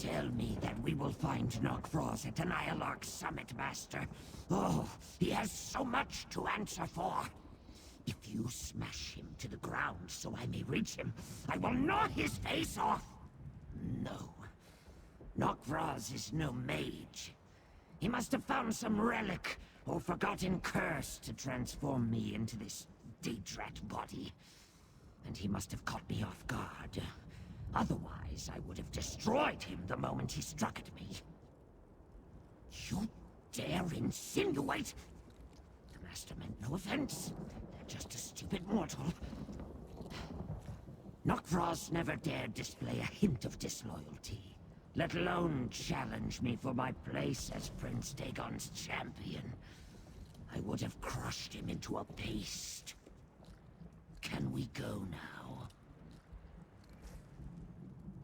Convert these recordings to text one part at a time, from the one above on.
tell me that we will find Nokfroz at an Ilark summit, Master. Oh, he has so much to answer for. If you smash him to the ground so I may reach him, I will gnaw his face off. No. Nokfroz is no mage. He must have found some relic or forgotten curse to transform me into this Daedrat body. And he must have caught me off guard. Otherwise, I would have destroyed him the moment he struck at me. You dare insinuate? The Master meant no offense. They're just a stupid mortal. Nokfroz never dared display a hint of disloyalty, let alone challenge me for my place as Prince Dagon's champion. I would have crushed him into a paste. Can we go now?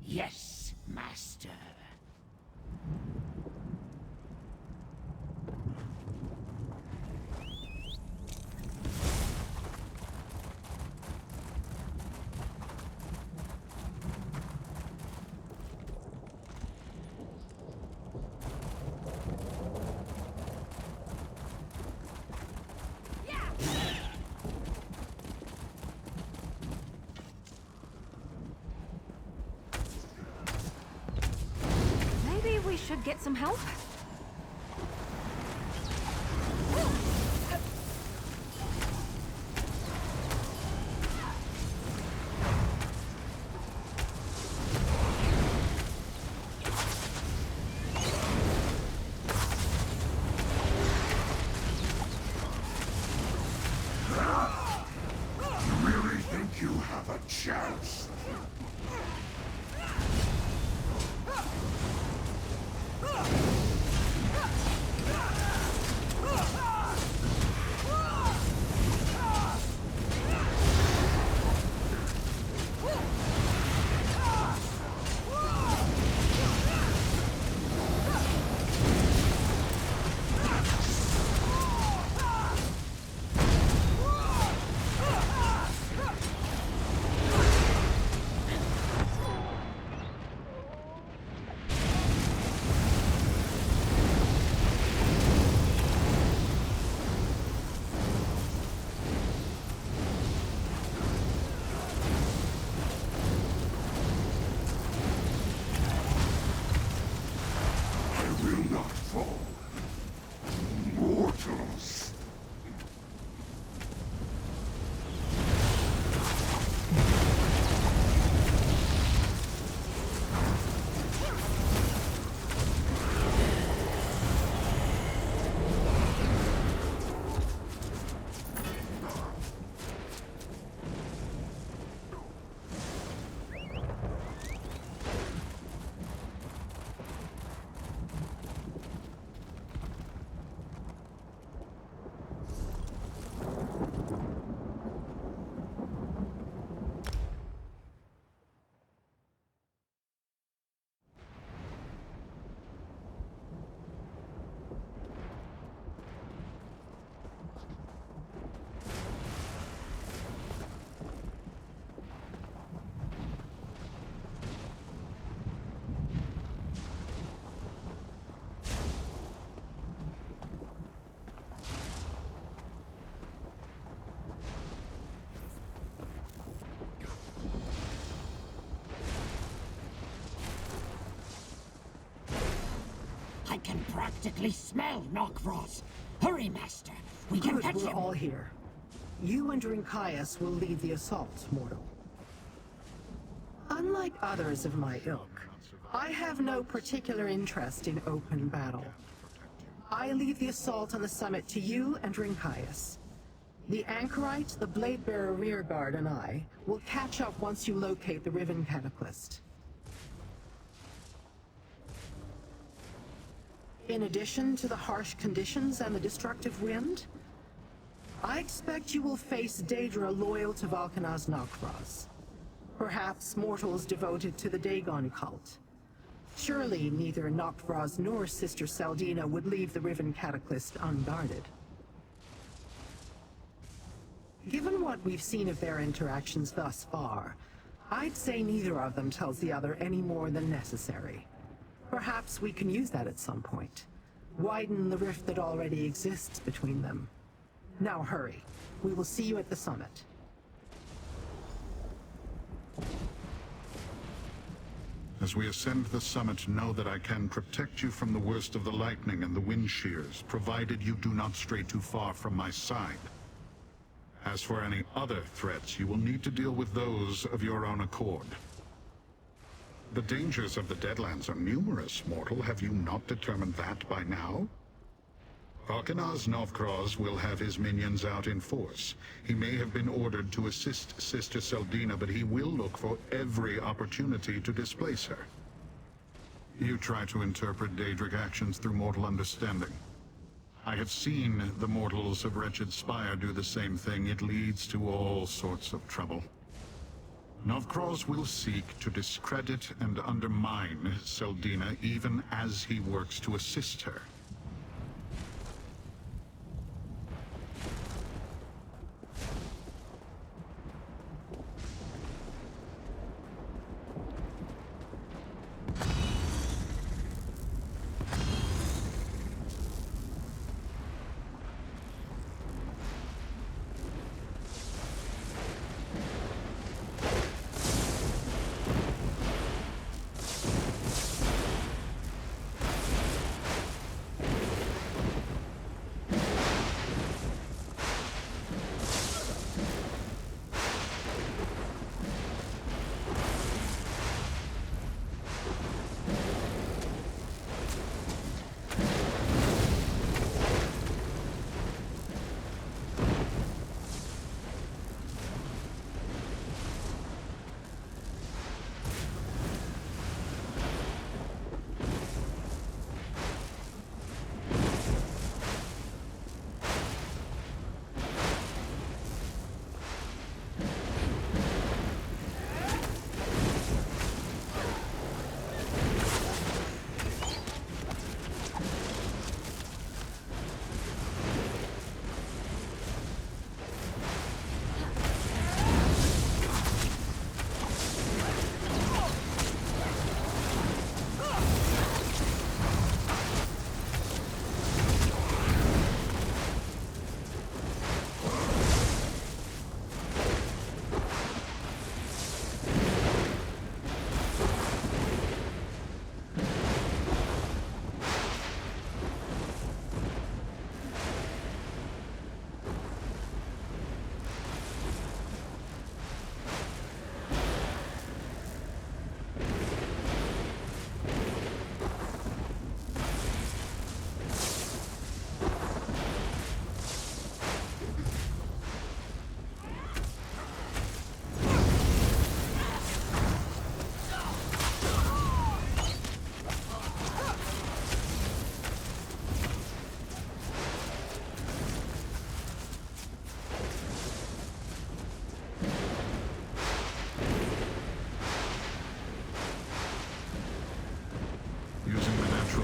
Yes, Master. Should get some help. You really think you have a chance? I can practically smell Nokfroz. Hurry, Master. We can catch We're him. all here. You and Drinkias will lead the assault, mortal. Unlike others of my ilk, I have no particular interest in open battle. I leave the assault on the summit to you and Drinkias. The Anchorite, the Bladebearer rearguard, and I will catch up once you locate the Riven Cataclysm. In addition to the harsh conditions and the destructive wind, I expect you will face Daedra loyal to Valkana's Nokfroz. Perhaps mortals devoted to the Dagon cult. Surely neither Nokfroz nor Sister Saldina would leave the Riven Cataclysm unguarded. Given what we've seen of their interactions thus far, I'd say neither of them tells the other any more than necessary. Perhaps we can use that at some point. Widen the rift that already exists between them. Now hurry. We will see you at the summit. As we ascend the summit, know that I can protect you from the worst of the lightning and the wind shears, provided you do not stray too far from my side. As for any other threats, you will need to deal with those of your own accord. The dangers of the Deadlands are numerous, mortal. Have you not determined that by now? Arkanaz Novkroz will have his minions out in force. He may have been ordered to assist Sister Seldina, but he will look for every opportunity to displace her. You try to interpret Daedric actions through mortal understanding. I have seen the mortals of Wretched Spire do the same thing. It leads to all sorts of trouble. Novkroz will seek to discredit and undermine Seldina even as he works to assist her.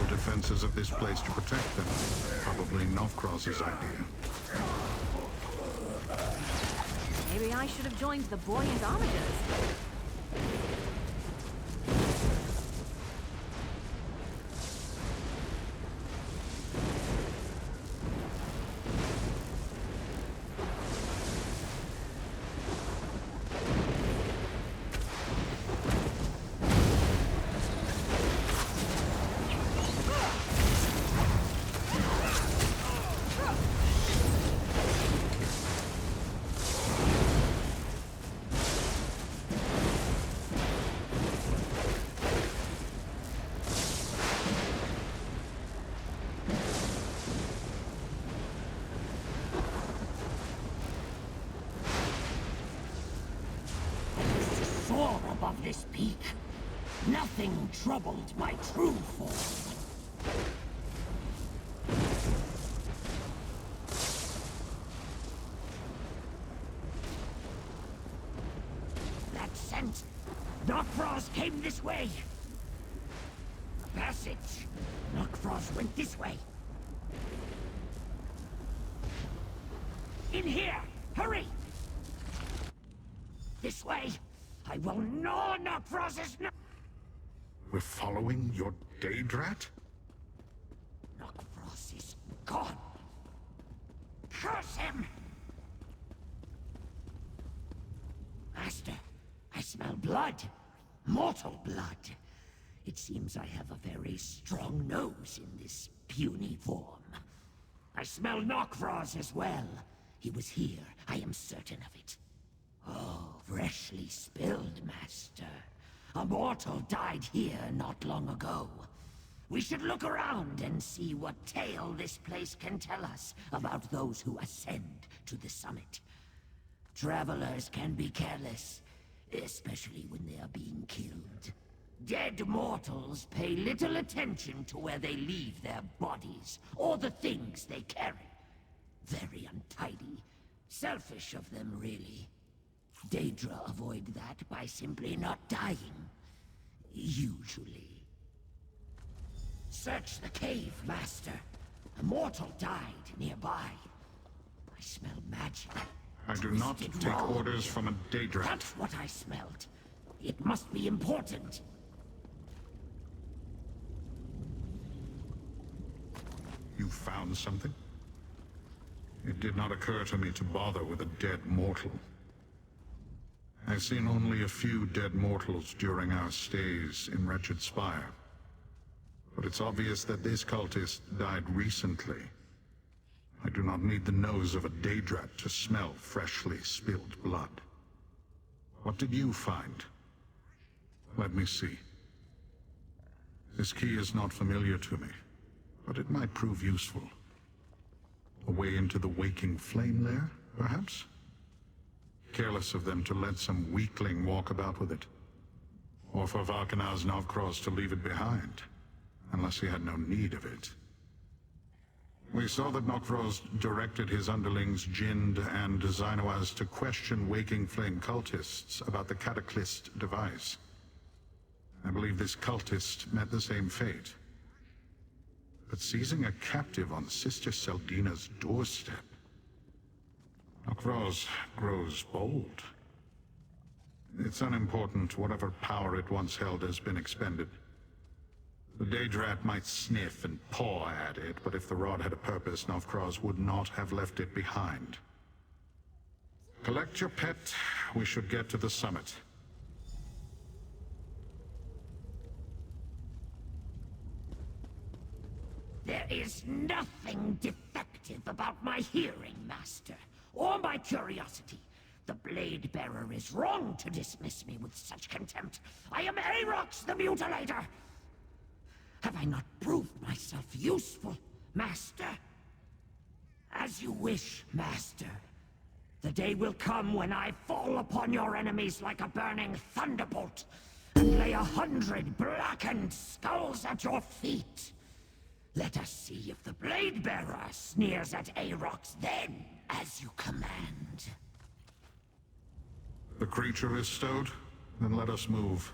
Defenses of this place to protect them. Probably Novkroz's idea. Maybe I should have joined the buoyant armatures. Above this peak, nothing troubled my true form. That scent! Knockfrost came this way! Passage! Knockfrost went this way! In here! Hurry! This way! I will gnaw Knockfrost's We're following your Daedrat? Knockfrost is gone. Curse him! Master, I smell blood. Mortal blood. It seems I have a very strong nose in this puny form. I smell Knockfrost as well. He was here, I am certain of it. Oh, freshly spilled, Master. A mortal died here not long ago. We should look around and see what tale this place can tell us about those who ascend to the summit. Travelers can be careless, especially when they are being killed. Dead mortals pay little attention to where they leave their bodies, or the things they carry. Very untidy. Selfish of them, really. Daedra avoid that by simply not dying. Usually. Search the cave, Master. A mortal died nearby. I smell magic. I do not Twisted take wrong. orders from a Daedrat. That's what I smelled. It must be important. You found something? It did not occur to me to bother with a dead mortal. I've seen only a few dead mortals during our stays in Wretched Spire. But it's obvious that this cultist died recently. I do not need the nose of a Daedrat to smell freshly spilled blood. What did you find? Let me see. This key is not familiar to me, but it might prove useful. A way into the waking flame lair, perhaps? Careless of them to let some weakling walk about with it. Or for Valkanaz Novkros to leave it behind, unless he had no need of it. We saw that Novkros directed his underlings Jind and Zainoaz to question waking flame cultists about the Cataclysm device. I believe this cultist met the same fate. But seizing a captive on Sister Seldina's doorstep... Knockfrost grows bold. It's unimportant. Whatever power it once held has been expended. The Daedrat might sniff and paw at it, but if the rod had a purpose, Knockfrost would not have left it behind. Collect your pet. We should get to the summit. There is nothing defective about my hearing, Master, or my curiosity. The Blade Bearer is wrong to dismiss me with such contempt. I am Aarox the Mutilator! Have I not proved myself useful, Master? As you wish, Master. The day will come when I fall upon your enemies like a burning thunderbolt, and lay 100 blackened skulls at your feet. Let us see if the Blade Bearer sneers at Aarox then, as you command. The creature is stowed? Then let us move.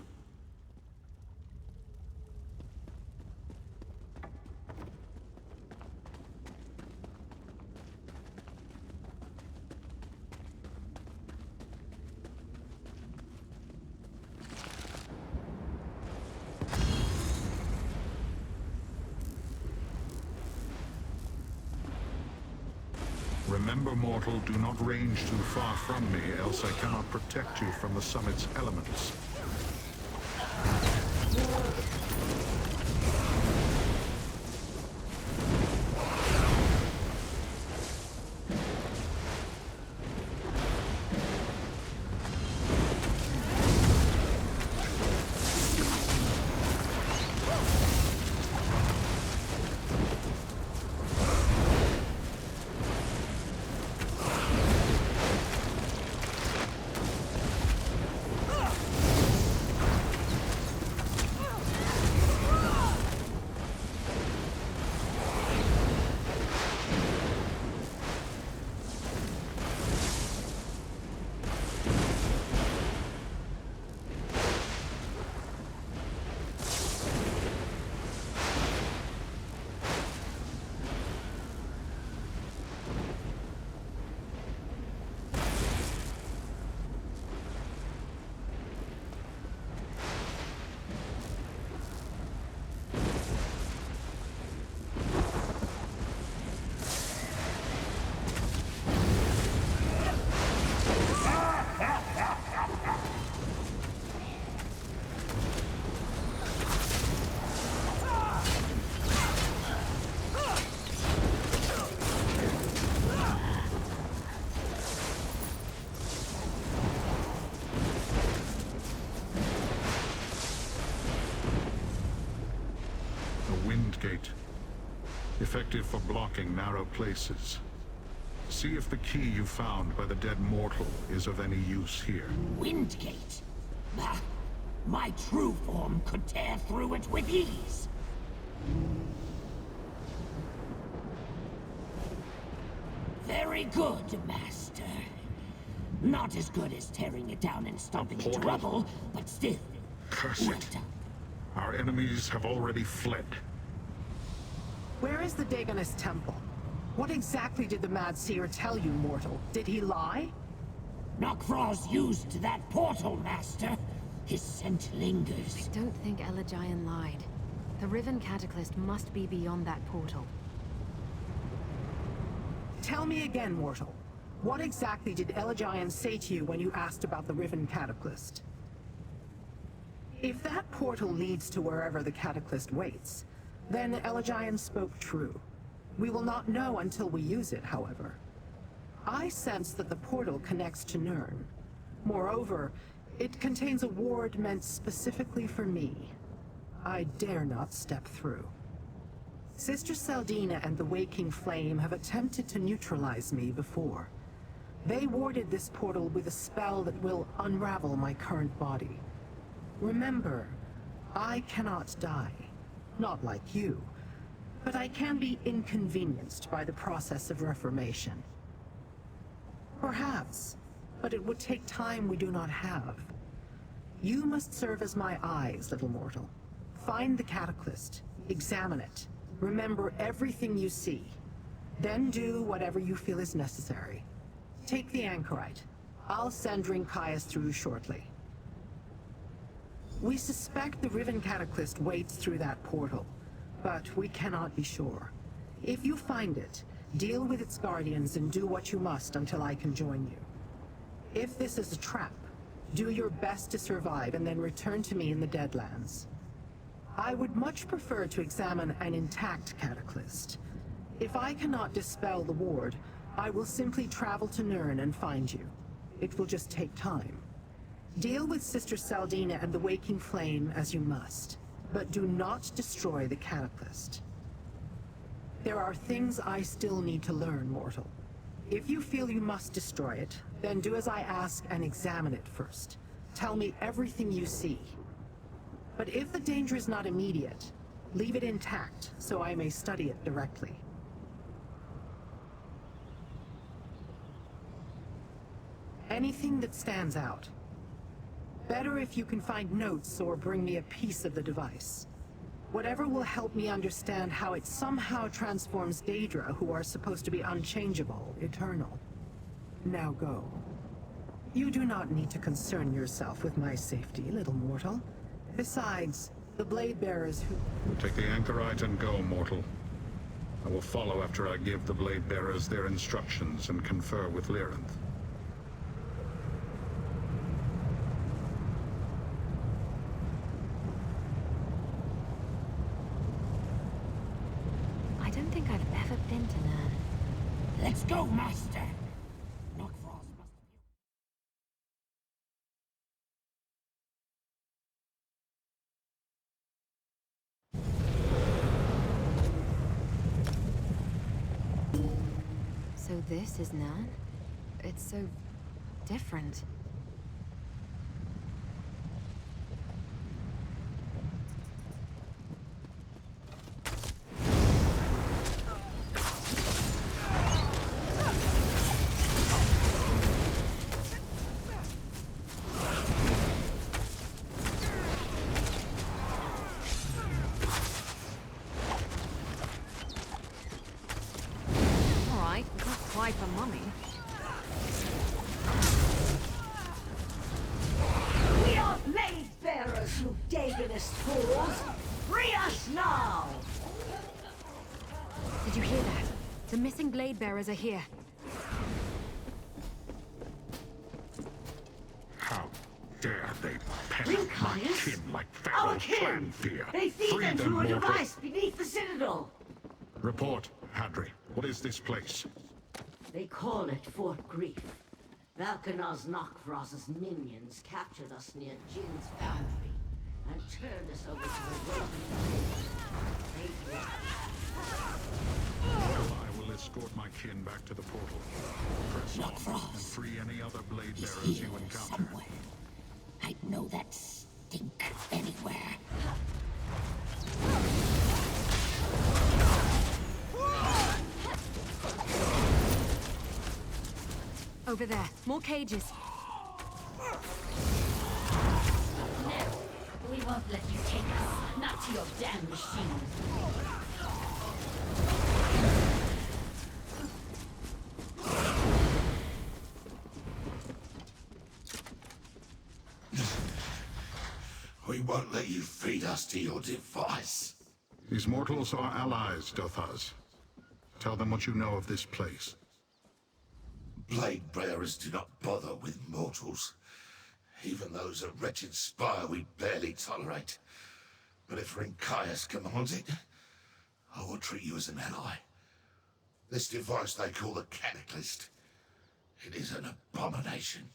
Remember, mortal, do not range too far from me, else I cannot protect you from the summit's elements. effective for blocking narrow places. See if the key you found by the dead mortal is of any use here. Windgate? Bah! My true form could tear through it with ease. Very good, Master. Not as good as tearing it down and stomping into rubble, but still. Curse well it. done. Our enemies have already fled. Where is the Dagonist temple? What exactly did the Mad Seer tell you, mortal? Did he lie? Nokfroz used that portal, Master. His scent lingers. I don't think Elegion lied. The Riven Cataclysm must be beyond that portal. Tell me again, mortal. What exactly did Elegion say to you when you asked about the Riven Cataclysm? If that portal leads to wherever the Cataclysm waits, then Elegion spoke true. We will not know until we use it, however. I sense that the portal connects to Nirn. Moreover, it contains a ward meant specifically for me. I dare not step through. Sister Seldina and the Waking Flame have attempted to neutralize me before. They warded this portal with a spell that will unravel my current body. Remember, I cannot die. Not like you. But I can be inconvenienced by the process of reformation. Perhaps, but it would take time we do not have. You must serve as my eyes, little mortal. Find the Cataclysm, examine it, remember everything you see. Then do whatever you feel is necessary. Take the anchorite. I'll send Rinkias through shortly. We suspect the Riven Cataclysm waits through that portal, but we cannot be sure. If you find it, deal with its guardians and do what you must until I can join you. If this is a trap, do your best to survive and then return to me in the Deadlands. I would much prefer to examine an intact Cataclysm. If I cannot dispel the ward, I will simply travel to Nirn and find you. It will just take time. Deal with Sister Seldina and the Waking Flame as you must, but do not destroy the Cataclysm. There are things I still need to learn, mortal. If you feel you must destroy it, then do as I ask and examine it first. Tell me everything you see. But if the danger is not immediate, leave it intact so I may study it directly. Anything that stands out. Better if you can find notes or bring me a piece of the device. Whatever will help me understand how it somehow transforms Daedra, who are supposed to be unchangeable, eternal. Now go. You do not need to concern yourself with my safety, little mortal. Besides, the blade bearers who... Take the anchorite and go, mortal. I will follow after I give the blade bearers their instructions and confer with Lyrinth. I don't think I've ever been to Nirn. Let's go, Master! Nokfroz must So this is Nirn? It's so different. Quite the mummy. We are blade bearers, you Dagonist fools! Free us now! Did you hear that? The missing blade bearers are here. How dare they penetrate my Rinkias? kin like Our Pharaoh's kin! clan fear? They feed Free them them, through a mortal. device beneath the Citadel! Report, Hadri. What is this place? They call it Fort Grief. Valkanaz Nokfroz's minions captured us near Jin's foundry and turned us over to the Roman. They brought I will escort my kin back to the portal. Press on and Frost. free any other blade He's bearers here you encounter. somewhere. I'd know that stink anywhere. Over there. More cages. No, we won't let you take us. Not to your damn machine. We won't let you feed us to your device. These mortals are allies, Dothaz. Tell them what you know of this place. Blade bearers do not bother with mortals. Even those a wretched spire we barely tolerate. But if Rincaius commands it, I will treat you as an ally. This device they call the Cataclysm. It is an abomination.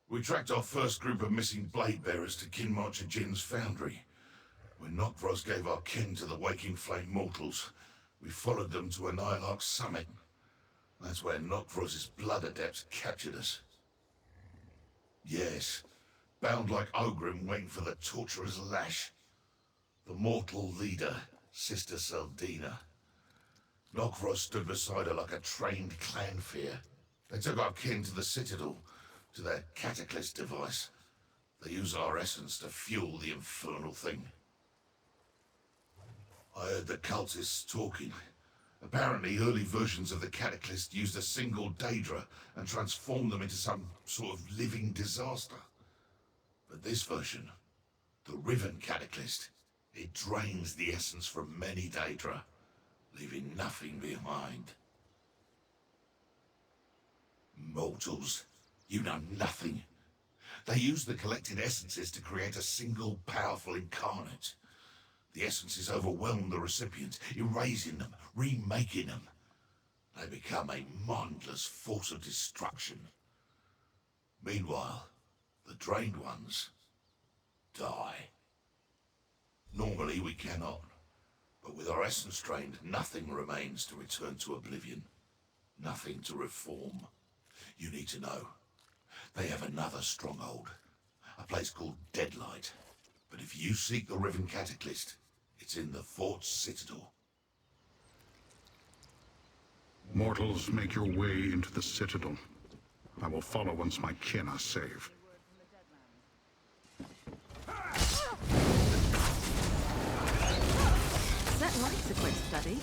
We tracked our first group of missing blade bearers to Kinmarcher Jin's foundry. When Nokvros gave our kin to the Waking Flame mortals, we followed them to Anilar's summit. That's where Nokvros' blood adepts captured us. Yes, bound like Ogrim waiting for the torturer's lash. The mortal leader, Sister Seldina. Nokvros stood beside her like a trained clanfear. They took our kin to the Citadel, to their Cataclysm device. They use our essence to fuel the infernal thing. I heard the cultists talking. Apparently, early versions of the Cataclysm used a single Daedra and transformed them into some sort of living disaster. But this version, the Riven Cataclysm, it drains the essence from many Daedra, leaving nothing behind. Mortals, you know nothing. They use the collected essences to create a single powerful incarnate. The essences overwhelm the recipients, erasing them, remaking them. They become a mindless force of destruction. Meanwhile, the drained ones die. Normally we cannot, but with our essence drained, nothing remains to return to oblivion. Nothing to reform. You need to know. They have another stronghold, a place called Deadlands. But if you seek the Riven Cataclysm, it's in the fort's citadel. Mortals, make your way into the Citadel. I will follow once my kin are safe. That likes a quick study.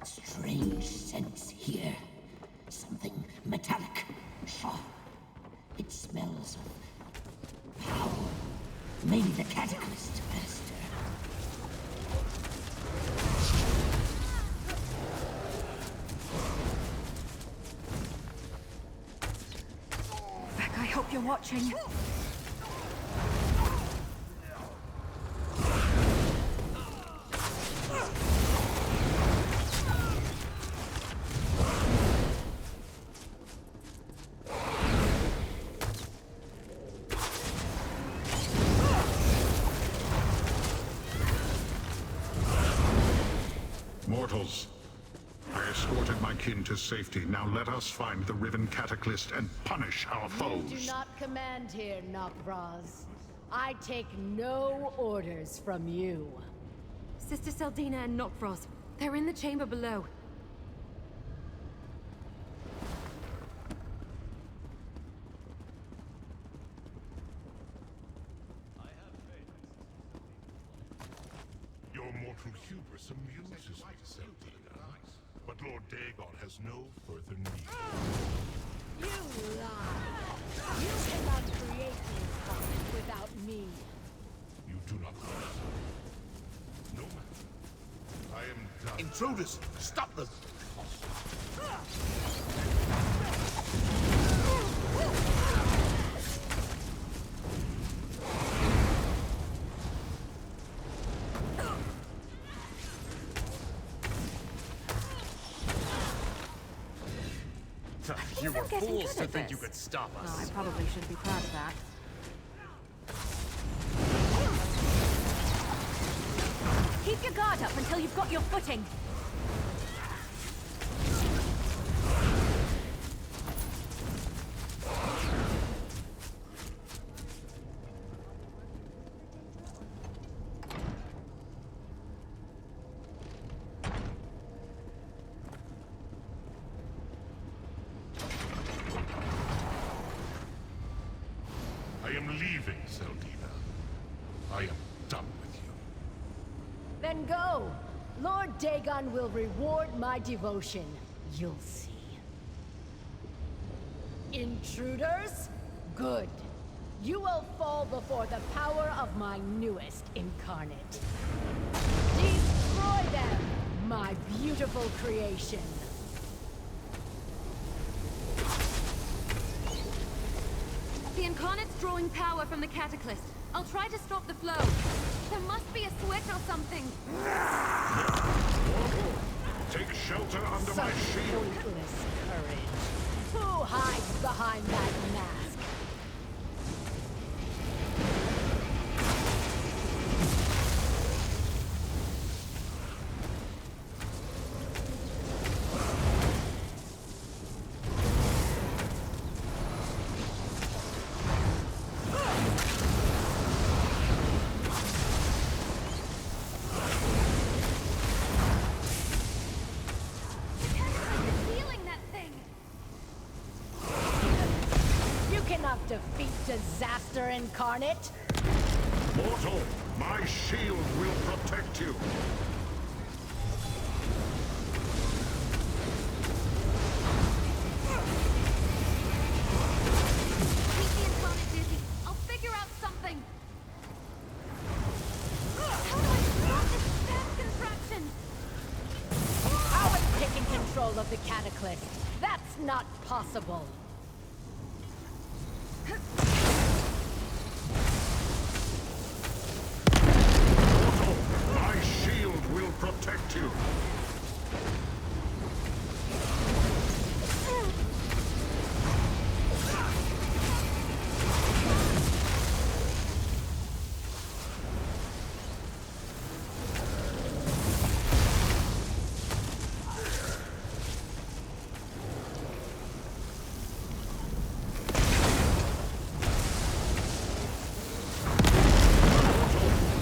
Strange sense here. Something metallic, sharp. It smells of power. Maybe the Cataclysm, Master. Beck, I hope you're watching. Mortals, I escorted my kin to safety. Now let us find the Riven Cataclysm and punish our You foes. do not command here, Nokvros. I take no orders from you. Sister Seldina and Nokvros, They're in the chamber below. Your mortal hubris amuses me, Seldina. But Lord Dagon has no further need. You lie. You cannot create these cards without me. You do not know. No matter. I am done. Intruders! Stop them! You were getting fools good to at think you this. could stop Well, us. I probably shouldn't be proud of that. Keep your guard up until you've got your footing. I am leaving, Seldina. I am done with you. Then go. Lord Dagon will reward my devotion. You'll see. Intruders? Good. You will fall before the power of my newest incarnate. Destroy them, my beautiful creation. The Incarnate's drawing power from the Cataclysm. I'll try to stop the flow. There must be a switch or something. Take shelter under my Such shield. fruitless courage. Who hides behind that mask? Feeling that thing. You cannot defeat disaster incarnate. Mortal, my shield will protect you. Keep the Incarnate busy. I'll figure out something. How do I stop this damn contraption? How is taking control of the Cataclysm? That's not possible. Mortal, my shield will protect you.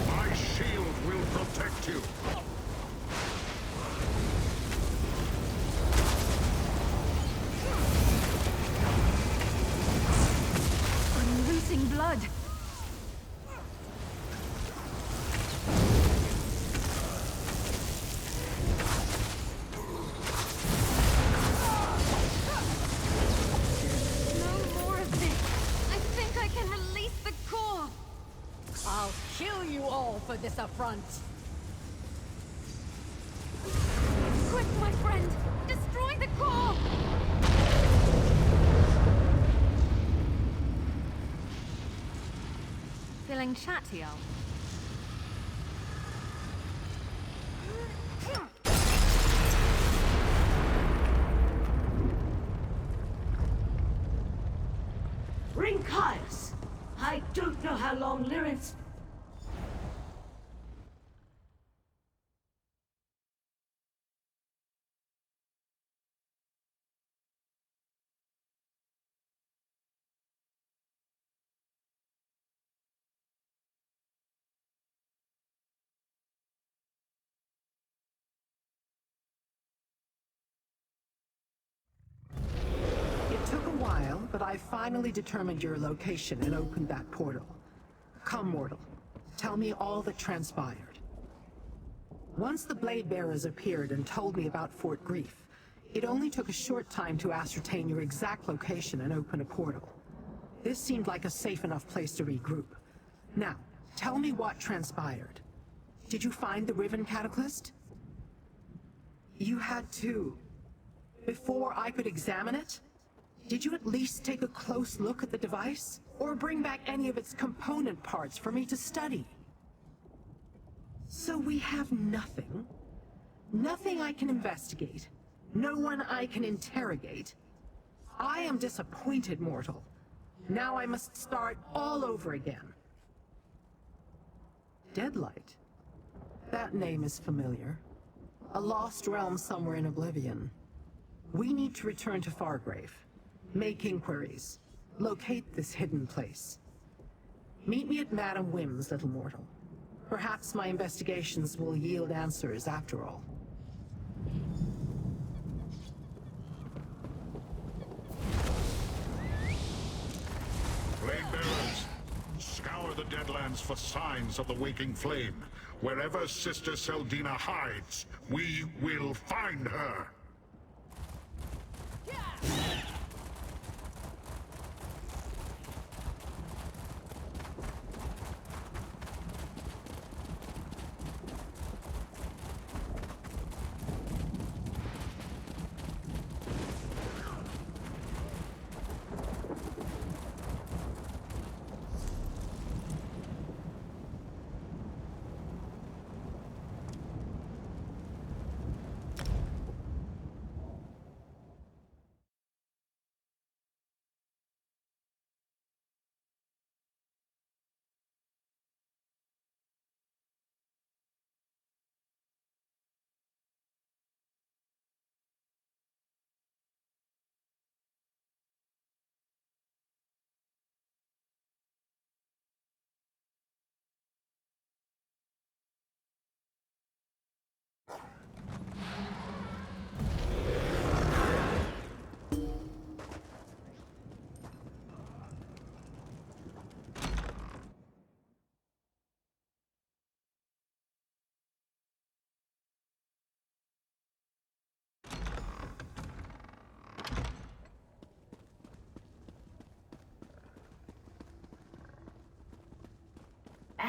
My shield will protect you. I'm losing blood. No more of this. I think I can release the core. I'll kill you all for this affront. Quick, my friend! Destroy the core! Feeling chatty, Al? Rinkias! I don't know how long Lyrin's but I finally determined your location and opened that portal. Come, mortal. Tell me all that transpired. Once the Blade Bearers appeared and told me about Fort Grief, it only took a short time to ascertain your exact location and open a portal. This seemed like a safe enough place to regroup. Now, tell me what transpired. Did you find the Riven Cataclysm? You had to... before I could examine it? Did you at least take a close look at the device? Or bring back any of its component parts for me to study? So we have nothing? Nothing I can investigate? No one I can interrogate? I am disappointed, mortal. Now I must start all over again. Deadlight? That name is familiar. A lost realm somewhere in Oblivion. We need to return to Fargrave. Make inquiries. Locate this hidden place. Meet me at Madam Wim's, little mortal. Perhaps my investigations will yield answers after all. Blade Bearers, scour the Deadlands for signs of the waking flame. Wherever Sister Seldina hides, we will find her.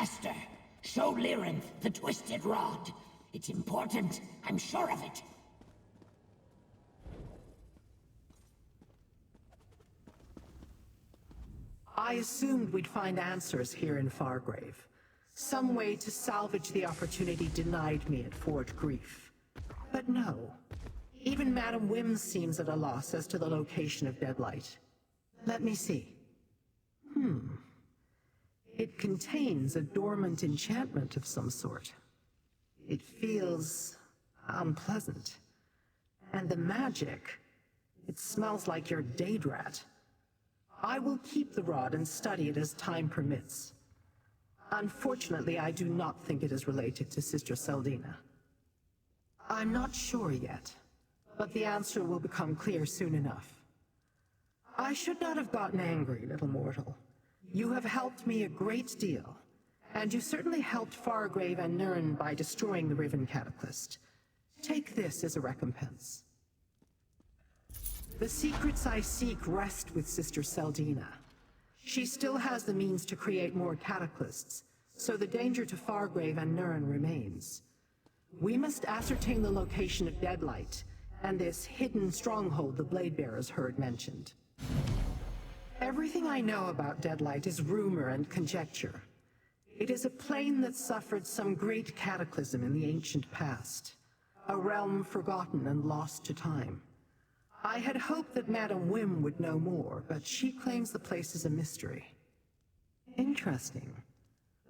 Master, show Lyrinth the twisted rod. It's important, I'm sure of it. I assumed we'd find answers here in Fargrave. Some way to salvage the opportunity denied me at Fort Grief. But no. Even Madam Wim seems at a loss as to the location of Deadlight. Let me see. It contains a dormant enchantment of some sort. It feels unpleasant. And the magic, it smells like your Daedrat. I will keep the rod and study it as time permits. Unfortunately, I do not think it is related to Sister Seldina. I'm not sure yet, but the answer will become clear soon enough. I should not have gotten angry, little mortal. You have helped me a great deal, and you certainly helped Fargrave and Nirn by destroying the Riven Cataclysm. Take this as a recompense. The secrets I seek rest with Sister Seldina. She still has the means to create more cataclysms, so the danger to Fargrave and Nirn remains. We must ascertain the location of Deadlight, and this hidden stronghold the Blade Bearers heard mentioned. Everything I know about Deadlight is rumor and conjecture. It is a plane that suffered some great cataclysm in the ancient past, a realm forgotten and lost to time. I had hoped that Madam Wim would know more, but she claims the place is a mystery. Interesting.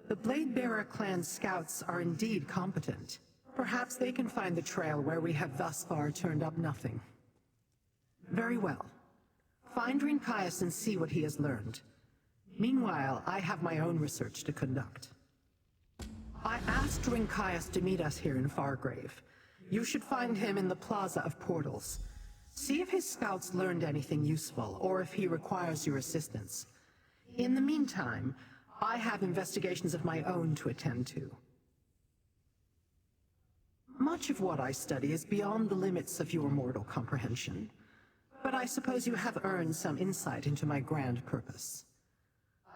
The Blade Bearer clan scouts are indeed competent. Perhaps they can find the trail where we have thus far turned up nothing. Very well. Find Rinkias and see what he has learned. Meanwhile, I have my own research to conduct. I asked Rinkias to meet us here in Fargrave. You should find him in the Plaza of Portals. See if his scouts learned anything useful, or if he requires your assistance. In the meantime, I have investigations of my own to attend to. Much of what I study is beyond the limits of your mortal comprehension, but I suppose you have earned some insight into my grand purpose.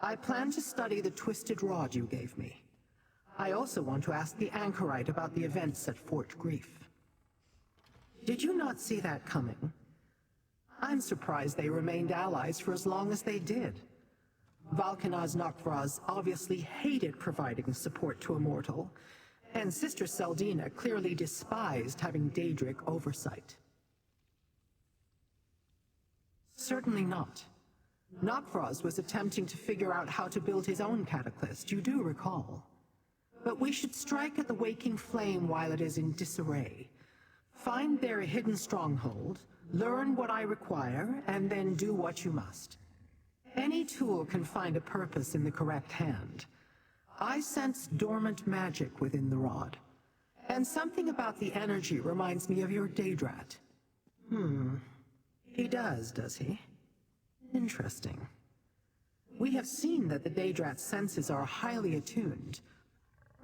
I plan to study the twisted rod you gave me. I also want to ask the anchorite about the events at Fort Grief. Did you not see that coming? I'm surprised they remained allies for as long as they did. Valkanaz Nokvraz obviously hated providing support to a mortal, and Sister Seldina clearly despised having Daedric oversight. Certainly not. Nokvraz was attempting to figure out how to build his own cataclysm, you do recall. But we should strike at the waking flame while it is in disarray. Find their hidden stronghold, learn what I require, and then do what you must. Any tool can find a purpose in the correct hand. I sense dormant magic within the rod. And something about the energy reminds me of your Daedrat. He does he? Interesting. We have seen that the Daedrat's senses are highly attuned.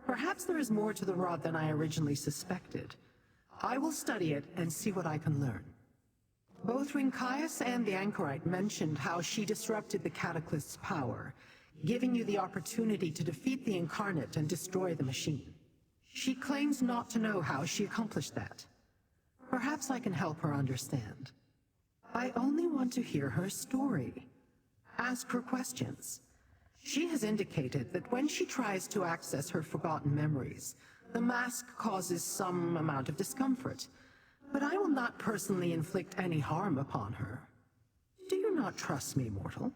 Perhaps there is more to the rod than I originally suspected. I will study it and see what I can learn. Both Rincaius and the Anchorite mentioned how she disrupted the Cataclyst's power, giving you the opportunity to defeat the Incarnate and destroy the machine. She claims not to know how she accomplished that. Perhaps I can help her understand. I only want to hear her story. Ask her questions. She has indicated that when she tries to access her forgotten memories, the mask causes some amount of discomfort, but I will not personally inflict any harm upon her. Do you not trust me, mortal?